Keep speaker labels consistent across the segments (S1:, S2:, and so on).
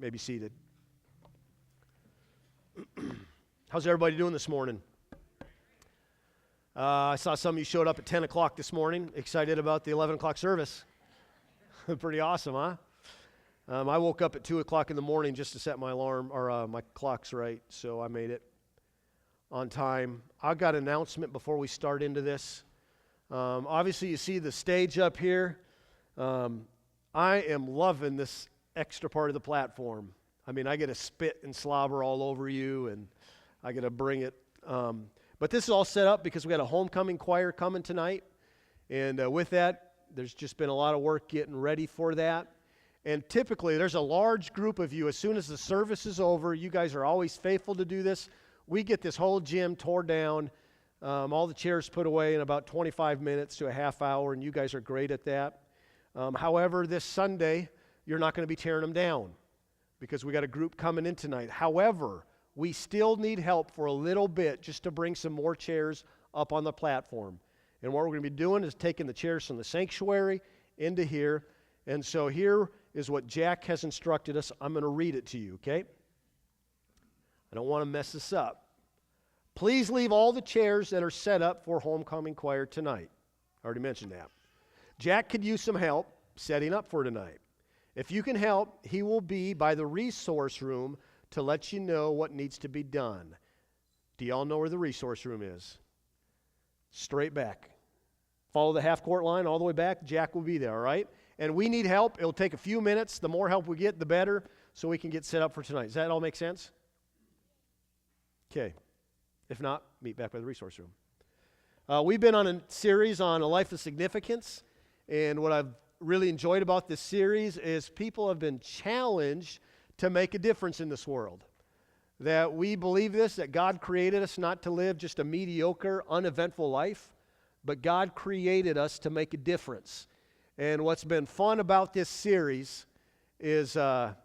S1: may be seated. How's everybody doing this morning? I saw some of you showed up at 10 o'clock this morning, excited about the 11 o'clock service. Pretty awesome, huh? I woke up at 2 o'clock in the morning just to set my alarm, or my clocks right, so I made it on time. I got an announcement before we start into this. Obviously, you see the stage up here. I am loving this extra part of the platform. I mean, I get to spit and slobber all over you, and I get to bring it. But this is all set up because we got a homecoming choir coming tonight. And with that, there's just been a lot of work getting ready for that. And typically, there's a large group of you. As soon as the service is over, you guys are always faithful to do this. We get this whole gym tore down, all the chairs put away in about 25 minutes to a half hour, and you guys are great at that. However, this Sunday, you're not going to be tearing them down because we got a group coming in tonight. However, we still need help for a little bit just to bring some more chairs up on the platform. And what we're going to be doing is taking the chairs from the sanctuary into here. And so here is what Jack has instructed us. I'm going to read it to you, okay? I don't want to mess this up. Please leave all the chairs that are set up for homecoming choir tonight. I already mentioned that. Jack could use some help setting up for tonight. If you can help, he will be by the resource room to let you know what needs to be done. Do y'all know where the resource room is? Straight back. Follow the half-court line all the way back. Jack will be there, all right? And we need help. It'll take a few minutes. The more help we get, the better, so we can get set up for tonight. Does that all make sense? Okay. If not, meet back by the resource room. We've been on a series on a life of significance, and what I've really enjoyed about this series is people have been challenged to make a difference in this world. That we believe this, that God created us not to live just a mediocre, uneventful life, but God created us to make a difference. And what's been fun about this series is I've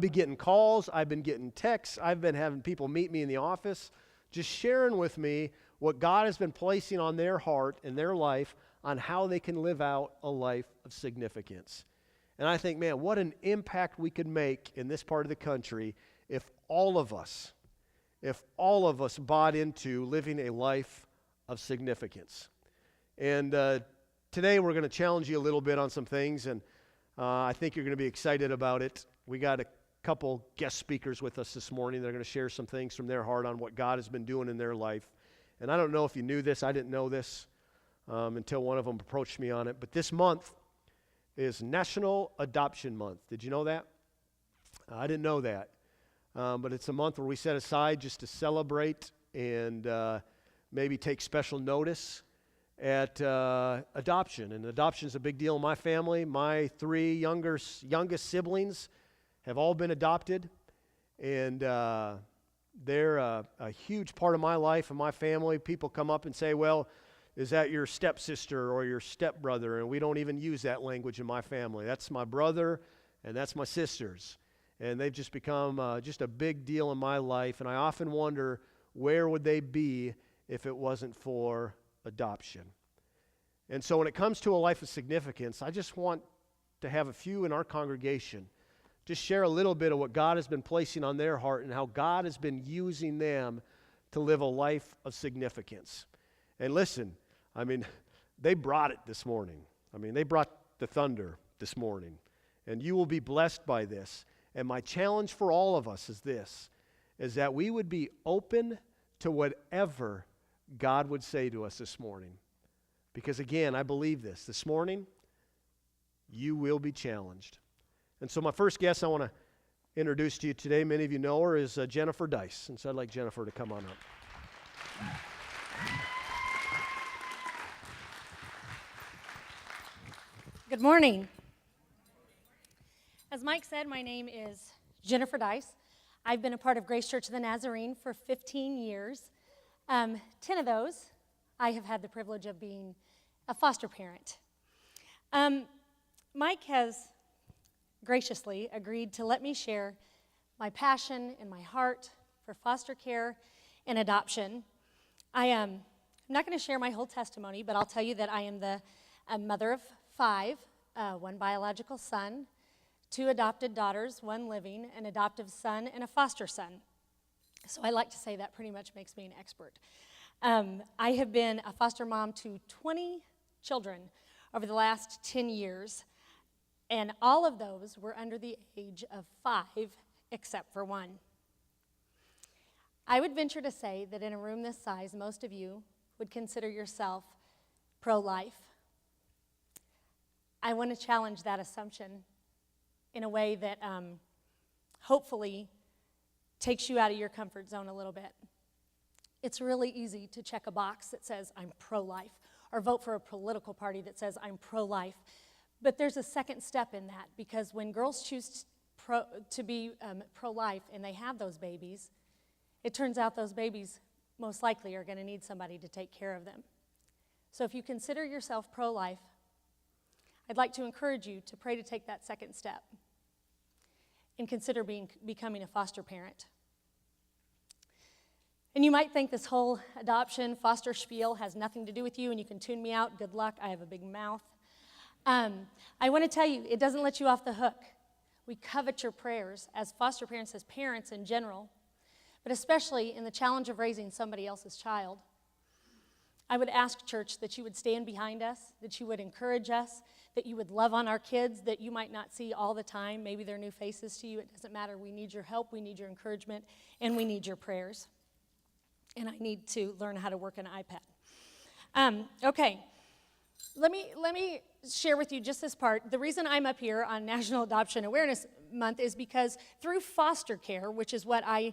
S1: been getting calls, I've been getting texts, I've been having people meet me in the office, just sharing with me what God has been placing on their heart and their life on how they can live out a life of significance. And I think, man, what an impact we could make in this part of the country if all of us bought into living a life of significance. And today we're going to challenge you a little bit on some things, and I think you're going to be excited about it. We got a couple guest speakers with us this morning. They're going to share some things from their heart on what God has been doing in their life. And I don't know if you knew this. I didn't know this until one of them approached me on it. But this month is National Adoption Month. Did you know that? I didn't know that. But it's a month where we set aside just to celebrate and maybe take special notice at adoption. And adoption is a big deal in my family. My three youngest siblings have all been adopted. And they're a huge part of my life and my family. People come up and say, well, is that your stepsister or your stepbrother? And we don't even use that language in my family. That's my brother and that's my sisters. And they've just become just a big deal in my life. And I often wonder, where would they be if it wasn't for adoption? And so when it comes to a life of significance, I just want to have a few in our congregation just share a little bit of what God has been placing on their heart and how God has been using them to live a life of significance. And listen, I mean, they brought it this morning. I mean, they brought the thunder this morning. And you will be blessed by this. And my challenge for all of us is this, is that we would be open to whatever God would say to us this morning. Because again, I believe this morning, you will be challenged. And so my first guest I want to introduce to you today, many of you know her, is Jennifer Dice. And so I'd like Jennifer to come on up.
S2: Good morning. As Mike said, my name is Jennifer Dice. I've been a part of Grace Church of the Nazarene for 15 years. 10 of those, I have had the privilege of being a foster parent. Mike has graciously agreed to let me share my passion and my heart for foster care and adoption. I'm not going to share my whole testimony, but I'll tell you that I am the mother of 5, one biological son, 2 adopted daughters, 1 living, an adoptive son, and a foster son. So I like to say that pretty much makes me an expert. I have been a foster mom to 20 children over the last 10 years, and all of those were under the age of 5, except for 1. I would venture to say that in a room this size, most of you would consider yourself pro-life. I want to challenge that assumption in a way that hopefully takes you out of your comfort zone a little bit. It's really easy to check a box that says I'm pro-life or vote for a political party that says I'm pro-life. But there's a second step in that, because when girls choose to be pro-life and they have those babies, it turns out those babies most likely are going to need somebody to take care of them. So if you consider yourself pro-life, I'd like to encourage you to pray to take that second step and consider becoming a foster parent. And you might think this whole adoption, foster spiel has nothing to do with you and you can tune me out. Good luck. I have a big mouth. I want to tell you, it doesn't let you off the hook. We covet your prayers as foster parents, as parents in general, but especially in the challenge of raising somebody else's child. I would ask, church, that you would stand behind us, that you would encourage us, that you would love on our kids that you might not see all the time. Maybe they're new faces to you. It doesn't matter. We need your help. We need your encouragement. And we need your prayers. And I need to learn how to work an iPad. Okay. Let me share with you just this part. The reason I'm up here on National Adoption Awareness Month is because through foster care, which is what I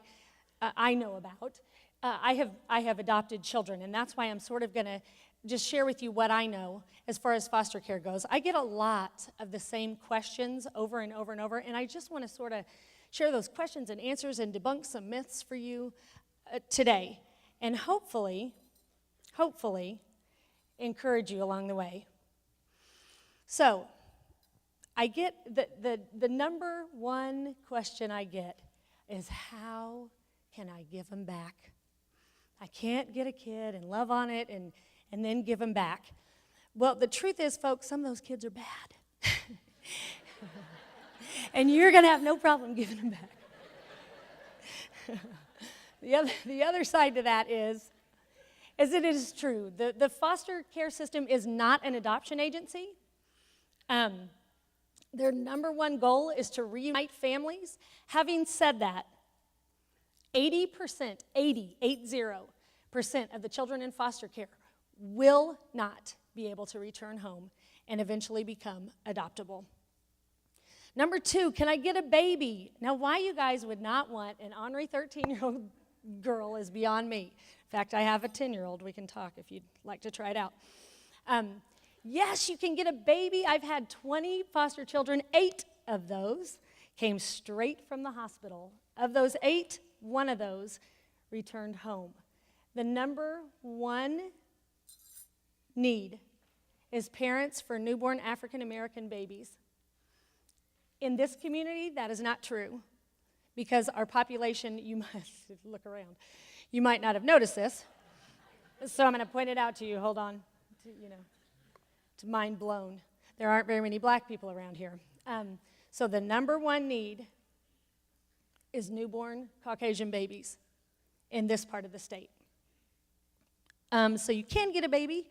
S2: know about, I have adopted children, and that's why I'm sort of going to just share with you what I know as far as foster care goes. I get a lot of the same questions over and over and over, and I just want to sort of share those questions and answers and debunk some myths for you today, and hopefully, encourage you along the way. So, I get the number one question I get is, how can I give them back? I can't get a kid and love on it and then give them back. Well, the truth is, folks, some of those kids are bad. And you're going to have no problem giving them back. The other side to that is it is true. The foster care system is not an adoption agency. Their number one goal is to reunite families. Having said that, 80% of the children in foster care will not be able to return home and eventually become adoptable. Number 2, can I get a baby? Now, why you guys would not want an ornery 13-year-old girl is beyond me. In fact, I have a 10-year-old. We can talk if you'd like to try it out. Yes, you can get a baby. I've had 20 foster children. 8 of those came straight from the hospital. Of those 8, 1 of those returned home. The number one need is parents for newborn African American babies. In this community, that is not true, because our population, you must look around. You might not have noticed this, so I'm going to point it out to you. Hold on. It's mind blown. There aren't very many black people around here. So the number one need is newborn Caucasian babies in this part of the state. So you can get a baby.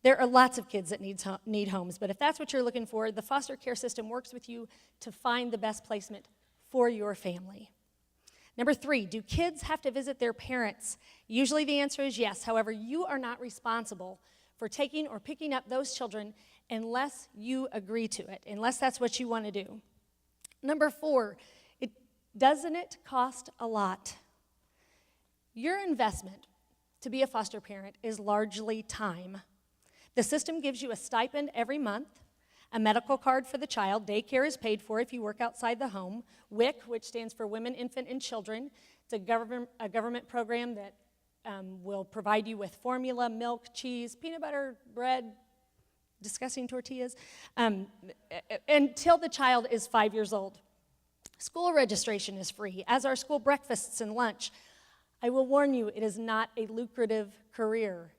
S2: There are lots of kids that need homes, but if that's what you're looking for, the foster care system works with you to find the best placement for your family. Number 3, do kids have to visit their parents? Usually the answer is yes. However, you are not responsible for taking or picking up those children unless you agree to it, unless that's what you want to do. Number 4, doesn't it cost a lot? Your investment to be a foster parent is largely time. The system gives you a stipend every month, a medical card for the child. Daycare is paid for if you work outside the home. WIC, which stands for Women, Infant, and Children. It's a government program that will provide you with formula, milk, cheese, peanut butter, bread, disgusting tortillas, until the child is 5 years old. School registration is free, as are school breakfasts and lunch. I will warn you, it is not a lucrative career.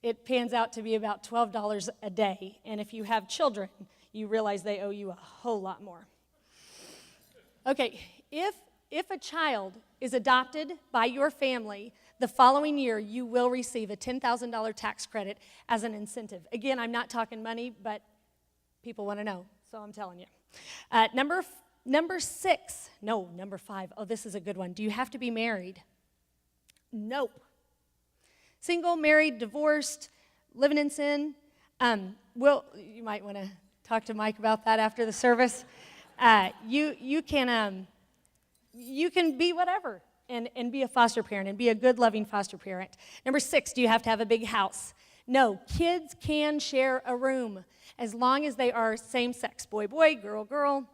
S2: It pans out to be about $12 a day, and if you have children, you realize they owe you a whole lot more. Okay, if a child is adopted by your family, the following year you will receive a $10,000 tax credit as an incentive. Again, I'm not talking money, but people want to know, so I'm telling you. Number 5. Oh, this is a good one. Do you have to be married? Nope. Single, married, divorced, living in sin. You might want to talk to Mike about that after the service. You can be whatever and be a foster parent and be a good, loving foster parent. Number 6, do you have to have a big house? No, kids can share a room as long as they are same sex, boy, boy, girl, girl.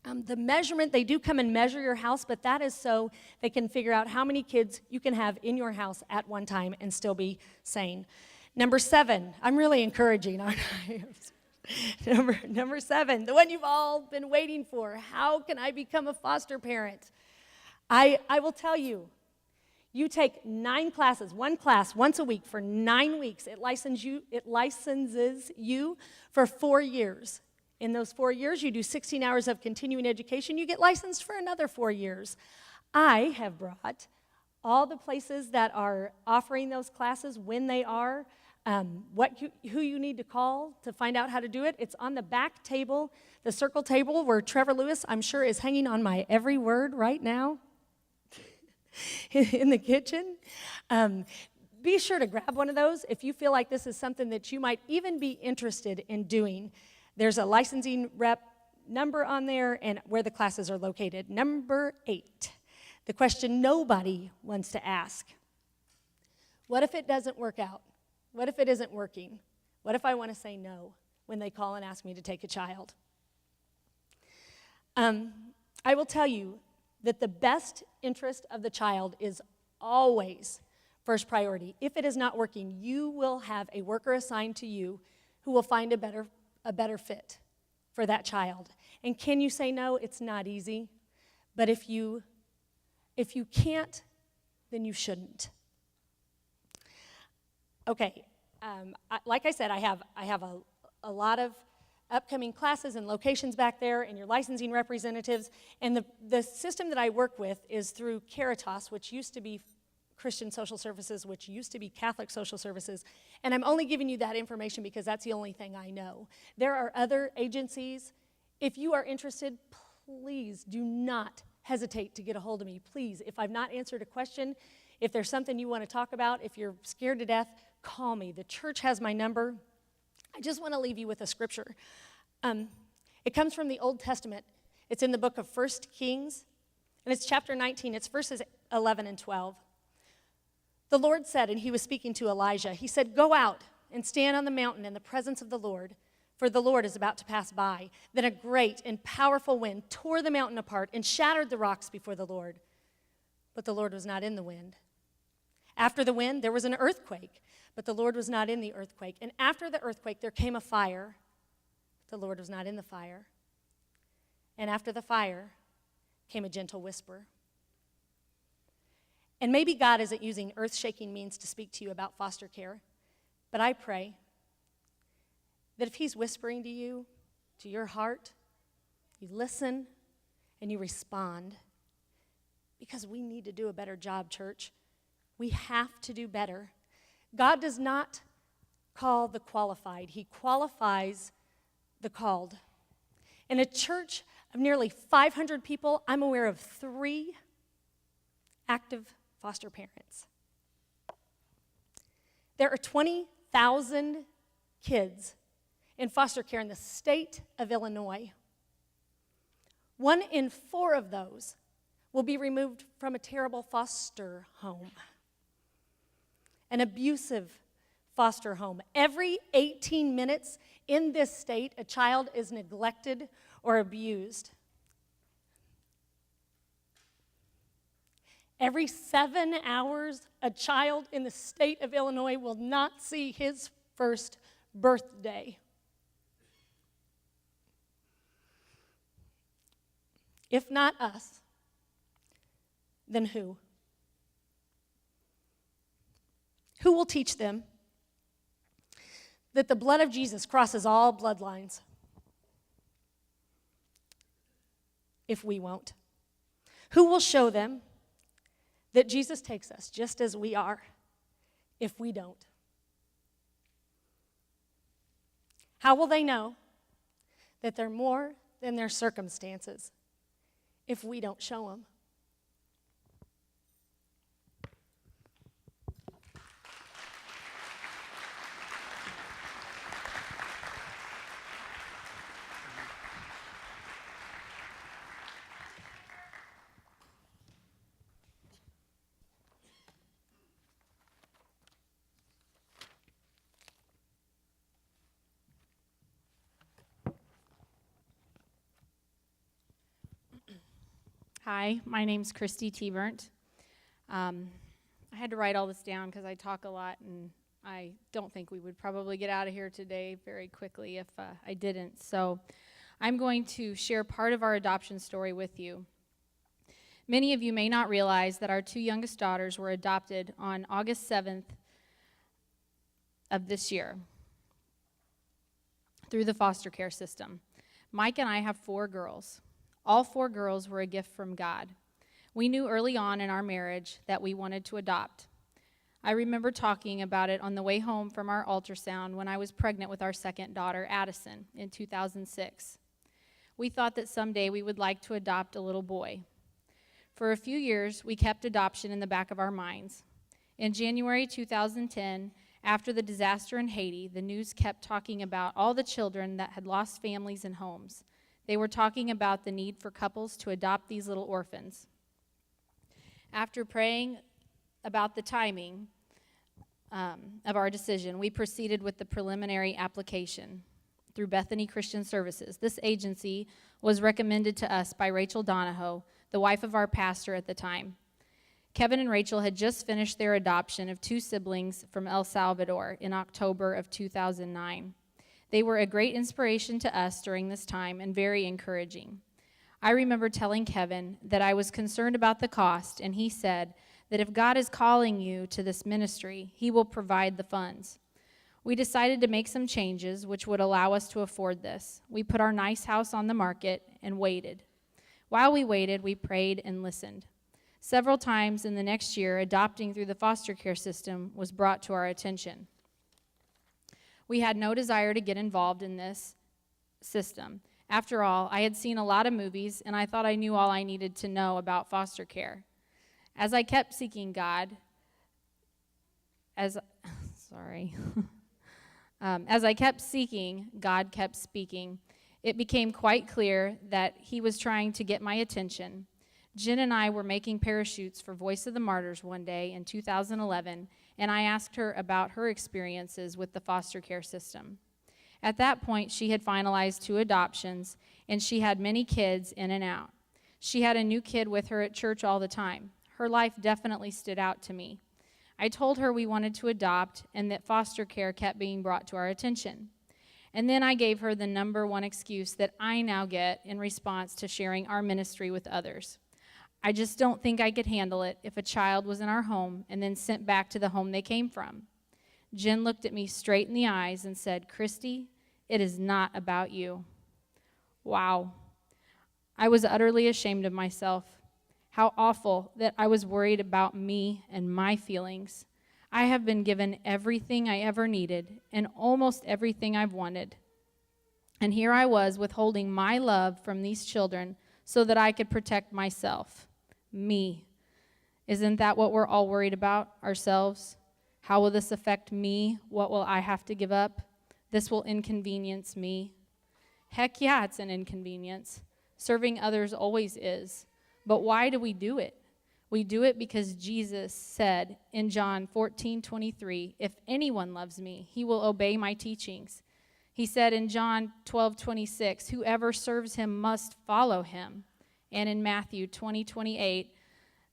S2: The measurement, they do come and measure your house, but that is so they can figure out how many kids you can have in your house at one time and still be sane. Number 7, I'm really encouraging, aren't I? Number 7, the one you've all been waiting for. How can I become a foster parent? I will tell you, you take 9 classes, one class once a week for 9 weeks. It licenses you for 4 years. In those 4 years, you do 16 hours of continuing education. You get licensed for another 4 years. I have brought all the places that are offering those classes, when they are, who you need to call to find out how to do it. It's on the back table, the circle table where Trevor Lewis, I'm sure, is hanging on my every word right now in the kitchen. Be sure to grab one of those if you feel like this is something that you might even be interested in doing. There's a licensing rep number on there and where the classes are located. Number 8, the question nobody wants to ask. What if it doesn't work out? What if it isn't working? What if I want to say no when they call and ask me to take a child? I will tell you that the best interest of the child is always first priority. If it is not working, you will have a worker assigned to you who will find a better fit for that child. And can you say no? It's not easy. But if you can't, then you shouldn't. Okay, like I said, I have a lot of upcoming classes and locations back there and your licensing representatives. And the system that I work with is through Caritas, which used to be Christian Social Services, which used to be Catholic Social Services. And I'm only giving you that information because that's the only thing I know. There are other agencies. If you are interested, please do not hesitate to get a hold of me. Please, if I've not answered a question, if there's something you want to talk about, if you're scared to death, call me. The church has my number. I just want to leave you with a scripture. It comes from the Old Testament. It's in the book of 1 Kings, and it's chapter 19. It's verses 11 and 12. The Lord said, and he was speaking to Elijah, he said, "Go out and stand on the mountain in the presence of the Lord, for the Lord is about to pass by." Then a great and powerful wind tore the mountain apart and shattered the rocks before the Lord. But the Lord was not in the wind. After the wind, there was an earthquake, but the Lord was not in the earthquake. And after the earthquake, there came a fire. The Lord was not in the fire. And after the fire came a gentle whisper. And maybe God isn't using earth-shaking means to speak to you about foster care, but I pray that if he's whispering to you, to your heart, you listen and you respond, because we need to do a better job, church. We have to do better. God does not call the qualified. He qualifies the called. In a church of nearly 500 people, I'm aware of 3 active foster parents. There are 20,000 kids in foster care in the state of Illinois. 1 in 4 of those will be removed from a terrible foster home, an abusive foster home. Every 18 minutes in this state, a child is neglected or abused. Every 7 hours, a child in the state of Illinois will not see his first birthday. If not us, then who? Who will teach them that the blood of Jesus crosses all bloodlines if we won't? Who will show them that Jesus takes us just as we are if we don't? How will they know that they're more than their circumstances if we don't show them?
S3: Hi, my name's Kristi T-Burnt. I had to write all this down because I talk a lot, and I don't think we would probably get out of here today very quickly if I didn't. So I'm going to share part of our adoption story with you. Many of you may not realize that our two youngest daughters were adopted on August 7th of this year through the foster care system. Mike and I have 4 girls. All 4 girls were a gift from God. We knew early on in our marriage that we wanted to adopt. I remember talking about it on the way home from our ultrasound when I was pregnant with our second daughter, Addison, in 2006. We thought that someday we would like to adopt a little boy. For a few years, we kept adoption in the back of our minds. In January 2010, after the disaster in Haiti, the news kept talking about all the children that had lost families and homes. They were talking about the need for couples to adopt these little orphans. After praying about the timing of our decision, we proceeded with the preliminary application through Bethany Christian Services. This agency was recommended to us by Rachel Donahoe, the wife of our pastor at the time. Kevin and Rachel had just finished their adoption of 2 siblings from El Salvador in October of 2009. They were a great inspiration to us during this time and very encouraging. I remember telling Kevin that I was concerned about the cost, and he said that if God is calling you to this ministry, he will provide the funds. We decided to make some changes which would allow us to afford this. We put our nice house on the market and waited. While we waited, we prayed and listened. Several times in the next year, adopting through the foster care system was brought to our attention. We had no desire to get involved in this system. After all, I had seen a lot of movies, and I thought I knew all I needed to know about foster care. As I kept seeking God, as I kept seeking, God kept speaking. It became quite clear that he was trying to get my attention. Jen and I were making parachutes for Voice of the Martyrs one day in 2011, and I asked her about her experiences with the foster care system. At that point, she had finalized 2 adoptions, and she had many kids in and out. She had a new kid with her at church all the time. Her life definitely stood out to me. I told her we wanted to adopt and that foster care kept being brought to our attention. And then I gave her the number 1 excuse that I now get in response to sharing our ministry with others. I just don't think I could handle it if a child was in our home and then sent back to the home they came from. Jen looked at me straight in the eyes and said, "Kristi, it is not about you." Wow. I was utterly ashamed of myself. How awful that I was worried about me and my feelings. I have been given everything I ever needed and almost everything I've wanted. And here I was withholding my love from these children so that I could protect myself. Me. Isn't that what we're all worried about, ourselves? How will this affect me? What will I have to give up? This will inconvenience me. Heck yeah, it's an inconvenience. Serving others always is. But why do we do it? We do it because Jesus said in John 14:23, "If anyone loves me, he will obey my teachings." He said in John 12:26, "Whoever serves him must follow him." And in Matthew 20:28,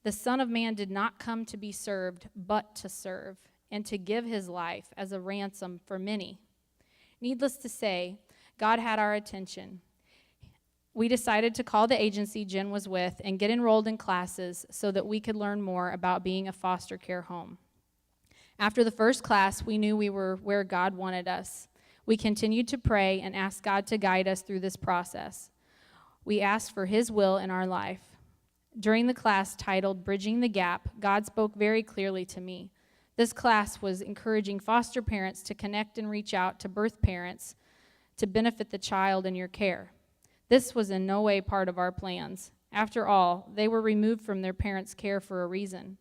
S3: "The Son of Man did not come to be served, but to serve, and to give his life as a ransom for many." Needless to say, God had our attention. We decided to call the agency Jen was with and get enrolled in classes so that we could learn more about being a foster care home. After the first class, we knew we were where God wanted us. We continued to pray and ask God to guide us through this process. We asked for his will in our life. During the class titled Bridging the Gap, God spoke very clearly to me. This class was encouraging foster parents to connect and reach out to birth parents to benefit the child in your care. This was in no way part of our plans. After all, they were removed from their parents' care for a reason.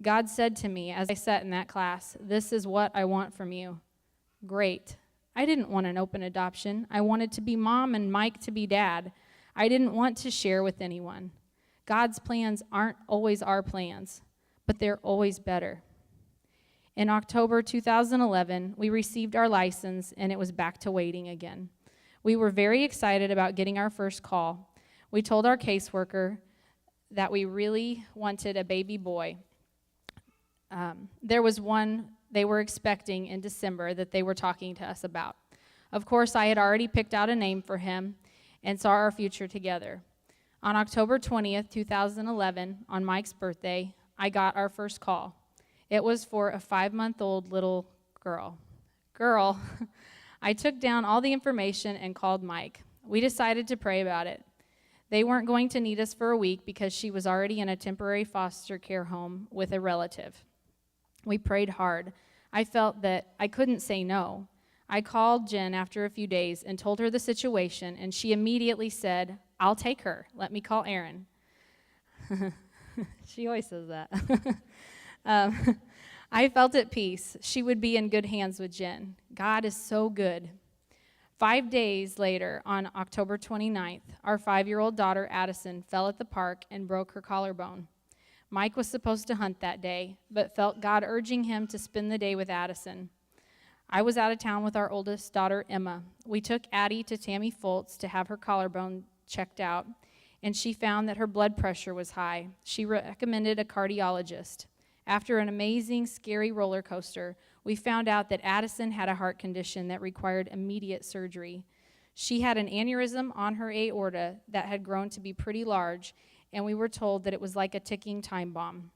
S3: God said to me as I sat in that class, "This is what I want from you." Great. I didn't want an open adoption. I wanted to be mom and Mike to be dad. I didn't want to share with anyone. God's plans aren't always our plans, but they're always better. In October 2011, we received our license, and it was back to waiting again. We were very excited about getting our first call. We told our caseworker that we really wanted a baby boy. There was one they were expecting in December that they were talking to us about. Of course, I had already picked out a name for him and saw our future together. On October 20th, 2011, on Mike's birthday, I got our first call. It was for a 5-month-old little girl. I took down all the information and called Mike. We decided to pray about it. They weren't going to need us for a week because she was already in a temporary foster care home with a relative. We prayed hard. I felt that I couldn't say no. I called Jen after a few days and told her the situation, and she immediately said, "I'll take her. Let me call Erin." She always says that. I felt at peace. She would be in good hands with Jen. God is so good. 5 days later, on October 29th, our 5-year-old daughter, Addison, fell at the park and broke her collarbone. Mike was supposed to hunt that day, but felt God urging him to spend the day with Addison. I was out of town with our oldest daughter, Emma. We took Addie to Tammy Foltz to have her collarbone checked out, and she found that her blood pressure was high. She recommended a cardiologist. After an amazing, scary roller coaster, we found out that Addison had a heart condition that required immediate surgery. She had an aneurysm on her aorta that had grown to be pretty large, and we were told that it was like a ticking time bomb.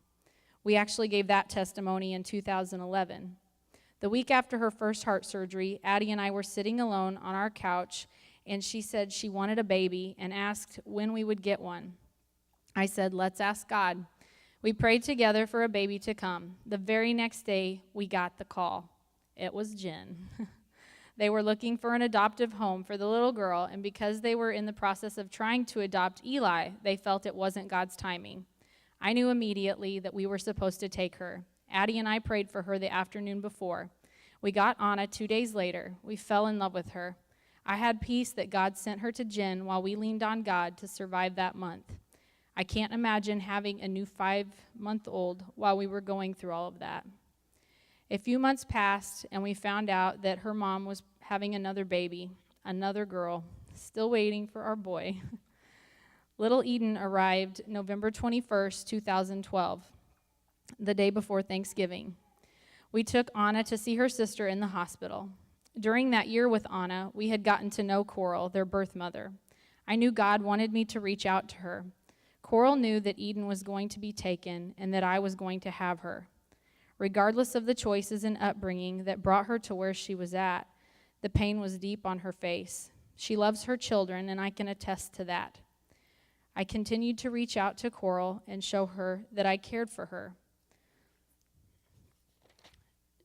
S3: We actually gave that testimony in 2011. The week after her first heart surgery, Addie and I were sitting alone on our couch, and she said she wanted a baby and asked when we would get one. I said, "Let's ask God." We prayed together for a baby to come. The very next day, we got the call. It was Jen. They were looking for an adoptive home for the little girl, and because they were in the process of trying to adopt Eli, they felt it wasn't God's timing. I knew immediately that we were supposed to take her. Addie and I prayed for her the afternoon before. We got Anna 2 days later. We fell in love with her. I had peace that God sent her to Jen while we leaned on God to survive that month. I can't imagine having a new 5-month-old while we were going through all of that. A few months passed, and we found out that her mom was having another baby, another girl, still waiting for our boy. Little Eden arrived November 21st, 2012, the day before Thanksgiving. We took Anna to see her sister in the hospital. During that year with Anna, we had gotten to know Coral, their birth mother. I knew God wanted me to reach out to her. Coral knew that Eden was going to be taken and that I was going to have her. Regardless of the choices and upbringing that brought her to where she was at, the pain was deep on her face. She loves her children, and I can attest to that. I continued to reach out to Coral and show her that I cared for her.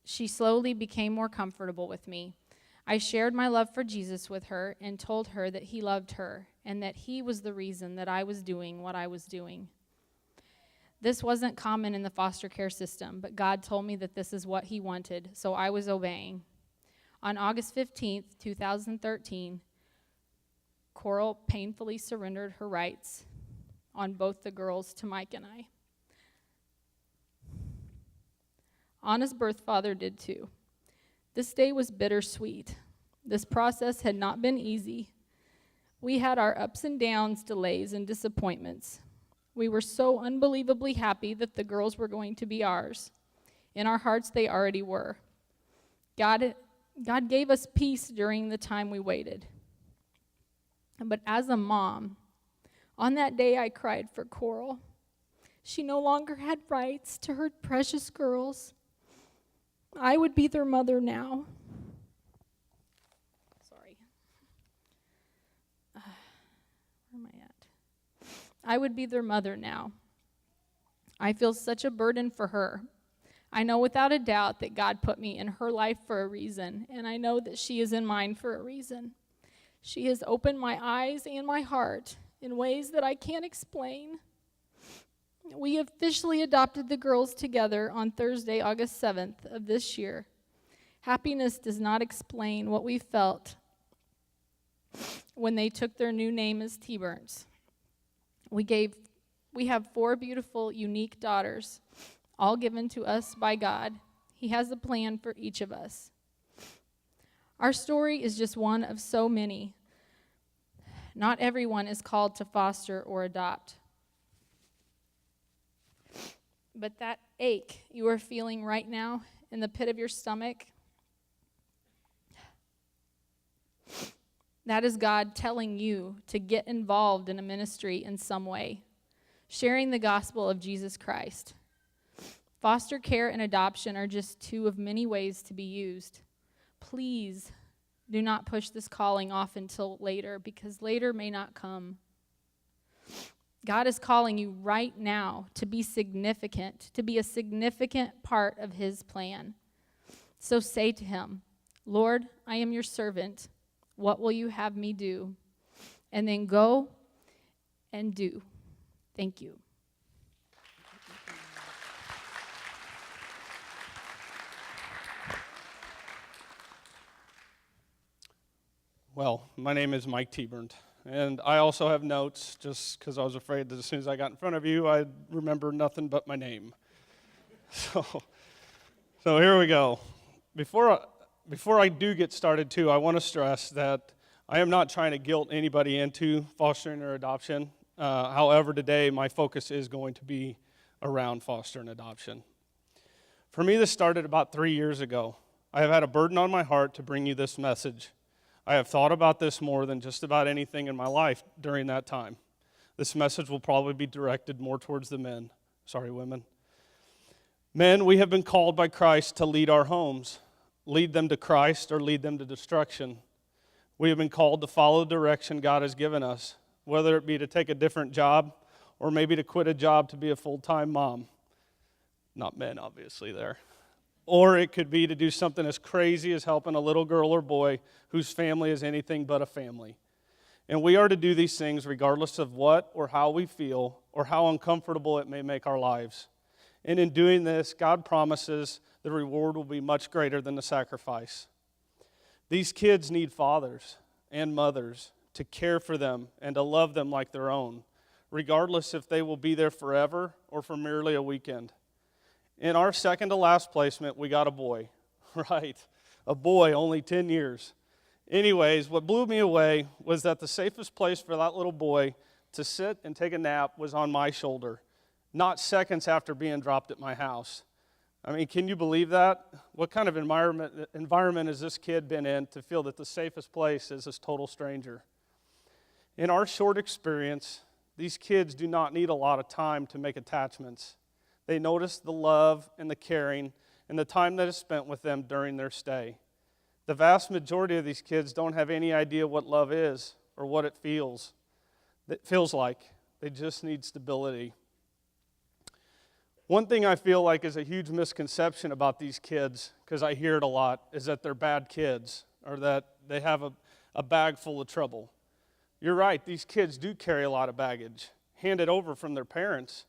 S3: She slowly became more comfortable with me. I shared my love for Jesus with her and told her that he loved her and that he was the reason that I was doing what I was doing. This wasn't common in the foster care system, but God told me that this is what he wanted, so I was obeying. On August 15th, 2013, Coral painfully surrendered her rights on both the girls to Mike and I. Anna's birth father did too. This day was bittersweet. This process had not been easy. We had our ups and downs, delays, and disappointments. We were so unbelievably happy that the girls were going to be ours. In our hearts, they already were. God gave us peace during the time we waited. But as a mom, on that day I cried for Coral. She no longer had rights to her precious girls. I would be their mother now. Sorry. Where am I at? I would be their mother now. I feel such a burden for her. I know without a doubt that God put me in her life for a reason, and I know that she is in mine for a reason. She has opened my eyes and my heart in ways that I can't explain. We officially adopted the girls together on Thursday, August 7th of this year. Happiness does not explain what we felt when they took their new name as T-Burns. We have 4 beautiful, unique daughters, all given to us by God. He has a plan for each of us. Our story is just one of so many. Not everyone is called to foster or adopt. But that ache you are feeling right now in the pit of your stomach, that is God telling you to get involved in a ministry in some way, sharing the gospel of Jesus Christ. Foster care and adoption are just 2 of many ways to be used. Please do not push this calling off until later, because later may not come. God is calling you right now to be significant, to be a significant part of his plan. So say to him, Lord, I am your servant. What will you have me do? And then go and do. Thank you.
S4: Well, my name is Mike T-Burnt, and I also have notes just because I was afraid that as soon as I got in front of you, I'd remember nothing but my name. So here we go. Before I do get started, too, I want to stress that I am not trying to guilt anybody into fostering or adoption. However, today my focus is going to be around foster and adoption. For me, this started about 3 years ago. I have had a burden on my heart to bring you this message. I have thought about this more than just about anything in my life during that time. This message will probably be directed more towards the women. Men, we have been called by Christ to lead our homes, lead them to Christ or lead them to destruction. We have been called to follow the direction God has given us, whether it be to take a different job or maybe to quit a job to be a full-time mom. Not men, obviously, there. Or it could be to do something as crazy as helping a little girl or boy whose family is anything but a family. And we are to do these things regardless of what or how we feel or how uncomfortable it may make our lives. And in doing this, God promises the reward will be much greater than the sacrifice. These kids need fathers and mothers to care for them and to love them like their own, regardless if they will be there forever or for merely a weekend. In our second to last placement, we got a boy, right? A boy, only 10 years. Anyways, what blew me away was that the safest place for that little boy to sit and take a nap was on my shoulder, not seconds after being dropped at my house. I mean, can you believe that? What kind of environment has this kid been in to feel that the safest place is this total stranger? In our short experience, these kids do not need a lot of time to make attachments. They notice the love and the caring and the time that is spent with them during their stay. The vast majority of these kids don't have any idea what love is or what it feels like. They just need stability. One thing I feel like is a huge misconception about these kids, because I hear it a lot, is that they're bad kids or that they have a bag full of trouble. You're right, these kids do carry a lot of baggage, handed over from their parents.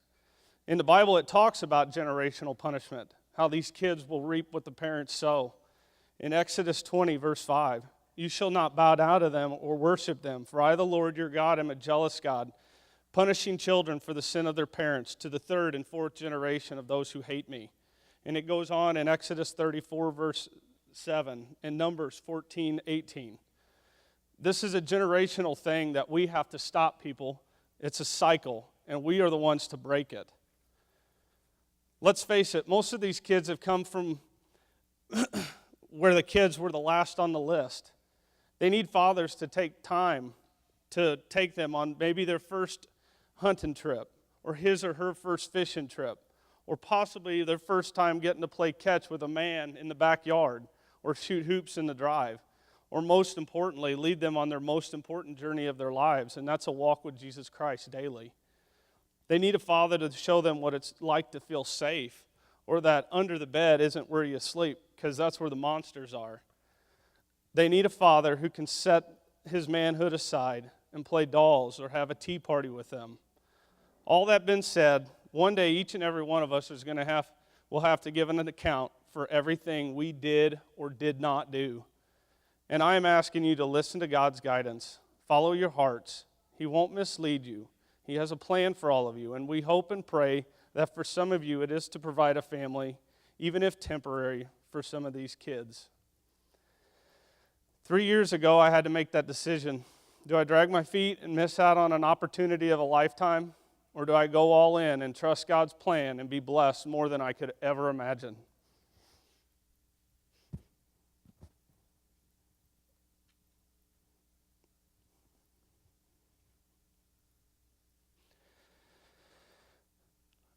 S4: In the Bible, it talks about generational punishment, how these kids will reap what the parents sow. In Exodus 20, verse 5, you shall not bow down to them or worship them, for I, the Lord your God, am a jealous God, punishing children for the sin of their parents to the 3rd and 4th generation of those who hate me. And it goes on in Exodus 34, verse 7, and Numbers 14, 18. This is a generational thing that we have to stop, people. It's a cycle, and we are the ones to break it. Let's face it, most of these kids have come from where the kids were the last on the list. They need fathers to take time to take them on maybe their first hunting trip, or his or her first fishing trip, or possibly their first time getting to play catch with a man in the backyard, or shoot hoops in the drive, or most importantly, lead them on their most important journey of their lives, and that's a walk with Jesus Christ daily. They need a father to show them what it's like to feel safe, or that under the bed isn't where you sleep, because that's where the monsters are. They need a father who can set his manhood aside and play dolls or have a tea party with them. All that being said, one day each and every one of us will have to give an account for everything we did or did not do. And I am asking you to listen to God's guidance. Follow your hearts. He won't mislead you. He has a plan for all of you, and we hope and pray that for some of you it is to provide a family, even if temporary, for some of these kids. 3 years ago, I had to make that decision. Do I drag my feet and miss out on an opportunity of a lifetime, or do I go all in and trust God's plan and be blessed more than I could ever imagine?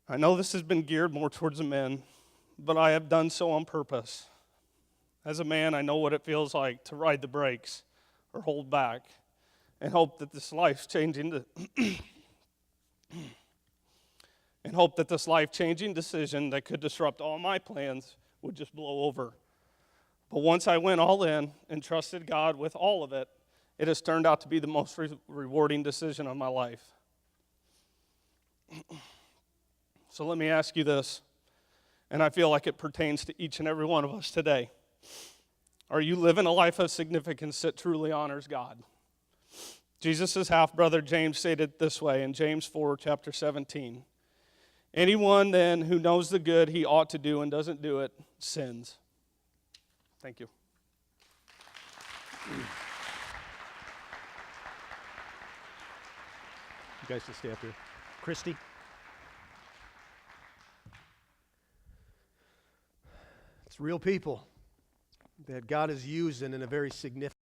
S4: I know this has been geared more towards the men, but I have done so on purpose. As a man, I know what it feels like to ride the brakes or hold back and hope that this life-changing decision that could disrupt all my plans would just blow over. But once I went all in and trusted God with all of it, it has turned out to be the most rewarding decision of my life. So let me ask you this, and I feel like it pertains to each and every one of us today. Are you living a life of significance that truly honors God? Jesus' half-brother James said it this way in James 4, chapter 17. Anyone then who knows the good he ought to do and doesn't do it, sins. Thank you.
S1: You guys can stay up here. Kristi. It's real people that God is using in a very significant